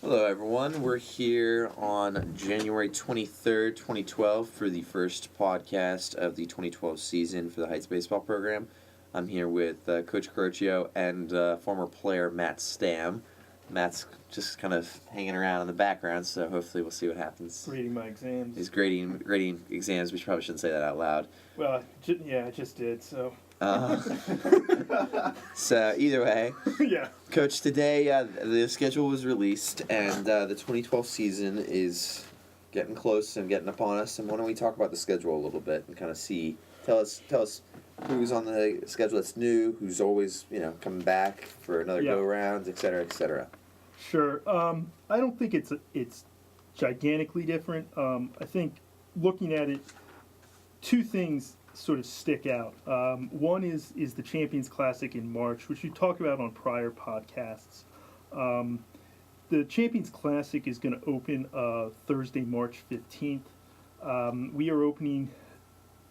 Hello, everyone. We're here on January 23rd, 2012, for the first podcast of the 2012 season for the Heights baseball program. I'm here with Coach Crocio and former player Matt Stam. Matt's just kind of hanging around in the background, so hopefully we'll see what happens. Grading my exams. He's grading exams. We probably shouldn't say that out loud. Well, I just did, so. So either way, Yeah. Coach, today the schedule was released, and the 2012 season is getting close and getting upon us. And why don't we talk about the schedule a little bit and kind of tell us who's on the schedule that's new, who's always coming back for another go round, et cetera, et cetera. Sure. I don't think it's gigantically different. I think looking at it, two things sort of stick out. One is the Champions Classic in March, which we talked about on prior podcasts. The Champions Classic is going to open Thursday, March 15th. We are opening,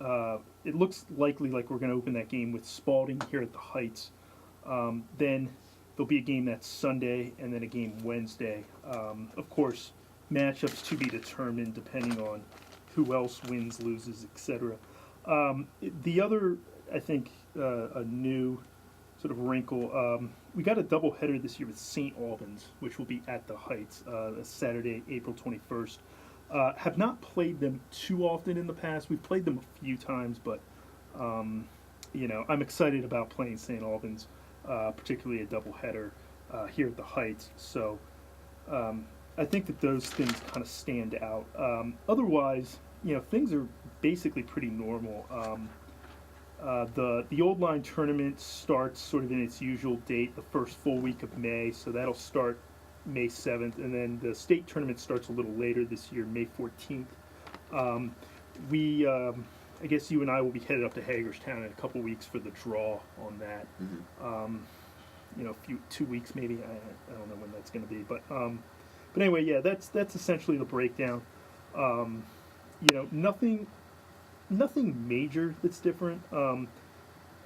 it looks likely like we're going to open that game with Spalding here at the Heights. Then there'll be a game that's Sunday and then a game Wednesday. Of course, matchups to be determined depending on who else wins, loses, etc. The other, I think, a new sort of wrinkle, we got a doubleheader this year with St. Albans, which will be at the Heights, Saturday, April 21st. Have not played them too often in the past. We've played them a few times, but, I'm excited about playing St. Albans, particularly a doubleheader here at the Heights. So I think that those things kind of stand out. Otherwise, things are basically pretty normal. The Old Line tournament starts sort of in its usual date, the first full week of May, so that'll start May 7th, and then the state tournament starts a little later this year, May 14th. I guess you and I will be headed up to Hagerstown in a couple weeks for the draw on that. Mm-hmm. 2 weeks maybe. I don't know when that's going to be, but anyway, yeah, that's essentially the breakdown. Nothing major that's different.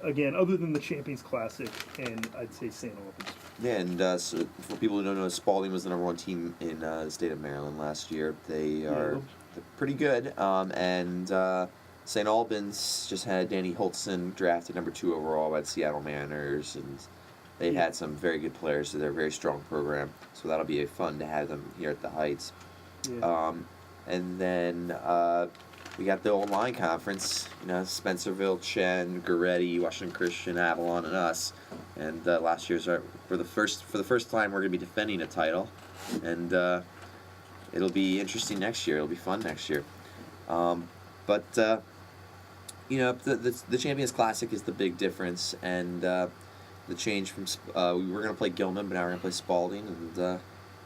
Again, other than the Champions Classic, and I'd say St. Albans. Yeah, and so for people who don't know, Spalding was the #1 team in the state of Maryland last year. They're pretty good, and St. Albans just had Danny Holtzson drafted #2 overall by the Seattle Mariners, and they've had some very good players, so they're a very strong program. So that'll be fun to have them here at the Heights. Yeah. And then we got the Old Line Conference, Spencerville, Chen, Goretti, Washington Christian, Avalon, and us. And last year's for the first time we're going to be defending a title, and it'll be interesting next year. It'll be fun next year. But the Champions Classic is the big difference, and the change from we were going to play Gilman, but now we're going to play Spalding, and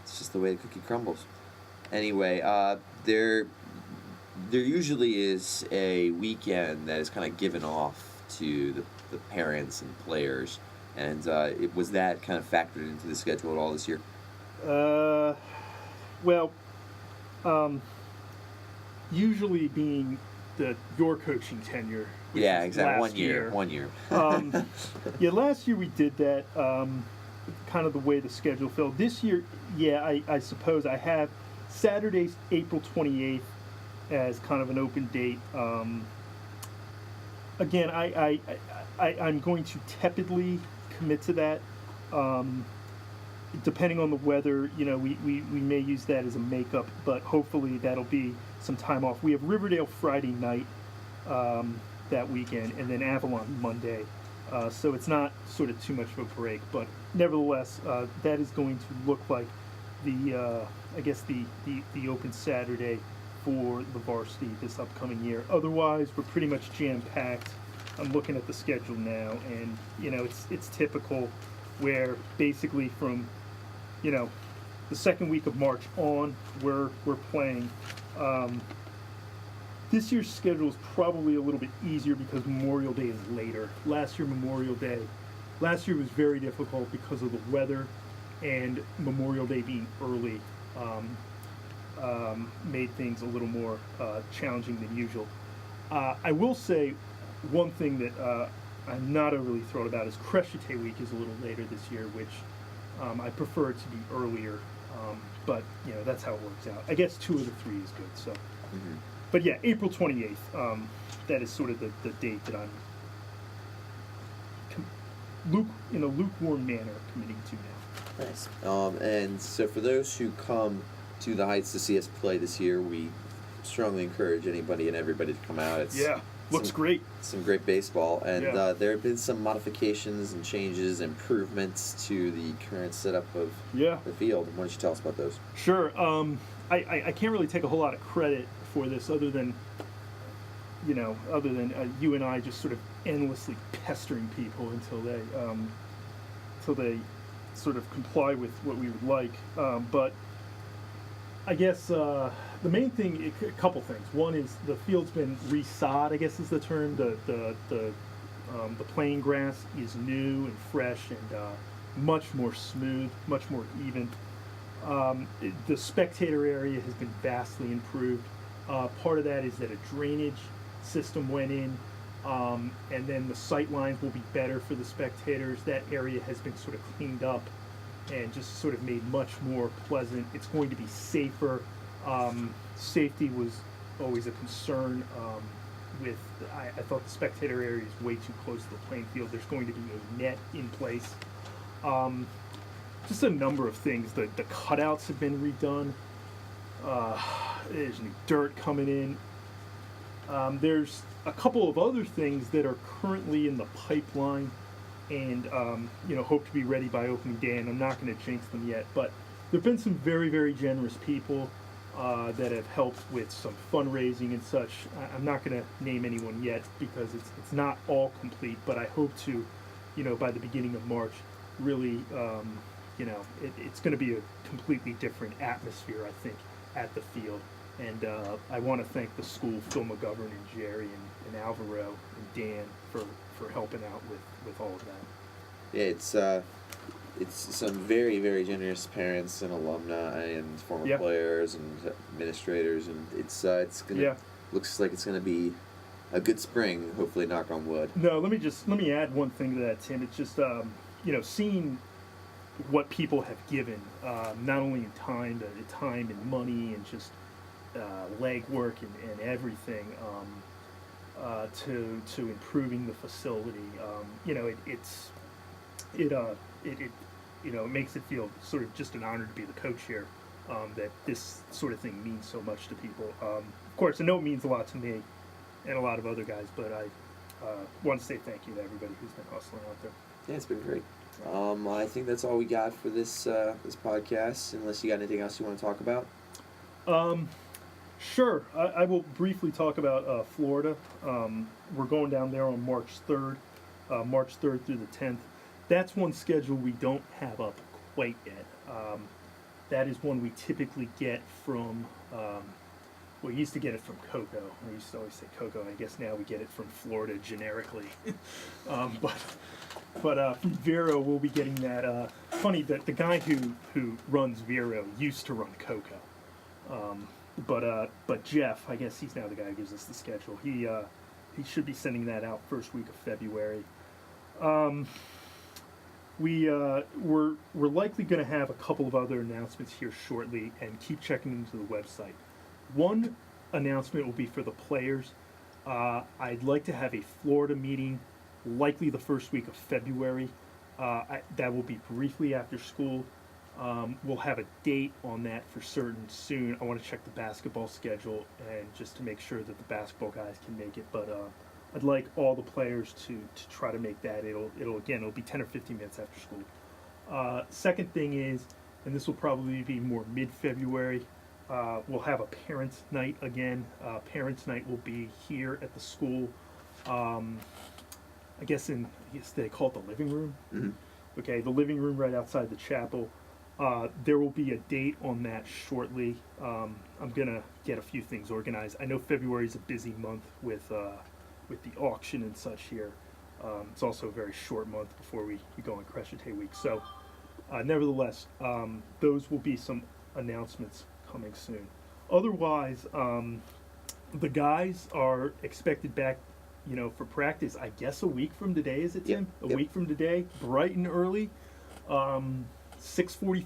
it's just the way the cookie crumbles. Anyway, there usually is a weekend that is kind of given off to the parents and players, and was that kind of factored into the schedule at all this year? Usually being your coaching tenure. Yeah, exactly. 1 year. 1 year. Last year we did that. Kind of the way the schedule fell. This year, I suppose I have Saturday, April 28th, as kind of an open date. Again, I'm going to tepidly commit to that. Depending on the weather, we may use that as a makeup, but hopefully that'll be some time off. We have Riverdale Friday night that weekend, and then Avalon Monday. So it's not sort of too much of a break, but nevertheless, that is going to look like the open Saturday for the varsity this upcoming year. Otherwise, we're pretty much jam-packed. I'm looking at the schedule now, and it's typical where basically from the second week of March on, we're playing. This year's schedule is probably a little bit easier because Memorial Day is later. Last year was very difficult because of the weather, and Memorial Day being early made things a little more challenging than usual. I will say one thing that I'm not overly thrilled about is Crescite Week is a little later this year, which I prefer it to be earlier. But that's how it works out. I guess 2 of the 3 is good. So, Mm-hmm. but yeah, April 28th. That is sort of the date that I'm in a lukewarm manner committing to now. Nice. And so for those who come to the Heights to see us play this year, we strongly encourage anybody and everybody to come out. It's Looks great. some great baseball, and Yeah. there have been some modifications and changes, improvements to the current setup of Yeah. the field. Why don't you tell us about those? Sure. I can't really take a whole lot of credit for this, other than you and I just sort of endlessly pestering people until they sort of comply with what we would like. But I guess the main thing, a couple things. One is the field's been resod, I guess is the term. The playing grass is new and fresh and much more smooth, much more even. The spectator area has been vastly improved. Part of that is that a drainage system went in, and then the sight lines will be better for the spectators. That area has been sort of cleaned up and just sort of made much more pleasant. It's going to be safer. Safety was always a concern. I thought the spectator area is way too close to the playing field. There's going to be a net in place. Just a number of things. The cutouts have been redone. There's new dirt coming in. There's a couple of other things that are currently in the pipeline and hope to be ready by opening day, and I'm not going to jinx them yet, but there have been some very, very generous people that have helped with some fundraising and such. I'm not going to name anyone yet because it's not all complete, but I hope to, by the beginning of March, really, it's going to be a completely different atmosphere, I think, at the field. And I want to thank the school, Phil McGovern and Jerry and Alvaro and Dan for helping out with all of that. Yeah, it's some very, very generous parents and alumni and former players and administrators, and it's gonna looks like it's gonna be a good spring. Hopefully, knock on wood. No, let me add one thing to that, Tim. It's just seeing what people have given, not only in time and money and just legwork and everything, to improving the facility. It makes it feel sort of just an honor to be the coach here. That this sort of thing means so much to people. Of course, I know it means a lot to me and a lot of other guys, but I want to say thank you to everybody who's been hustling out there. Yeah, it's been great. I think that's all we got for this podcast. Unless you got anything else you want to talk about. Sure. I will briefly talk about Florida. We're going down there on March 3rd through the 10th. That's one schedule we don't have up quite yet. That is one we typically get from, we used to get it from Coco. I used to always say Coco, and I guess now we get it from Florida generically. But from Vero, we'll be getting that. Funny that the guy who runs Vero used to run Coco. But Jeff, I guess he's now the guy who gives us the schedule. He should be sending that out first week of February. We're likely going to have a couple of other announcements here shortly, and keep checking into the website. One announcement will be for the players. I'd like to have a Florida meeting, likely the first week of February. That will be briefly after school. We'll have a date on that for certain soon. I want to check the basketball schedule and just to make sure that the basketball guys can make it. But I'd like all the players to try to make that. It'll be 10 or 15 minutes after school. Second thing is, and this will probably be more mid-February, we'll have a parents' night again. Parents' night will be here at the school. I guess they call it the living room. Mm-hmm. Okay, the living room right outside the chapel. There will be a date on that shortly. I'm gonna get a few things organized. I know February is a busy month with the auction and such here. It's also a very short month before we go on Crescente week. So, nevertheless, those will be some announcements coming soon. Otherwise, the guys are expected back, for practice. I guess a week from today, is it, Tim? Yep. A week from today, bright and early. 6:45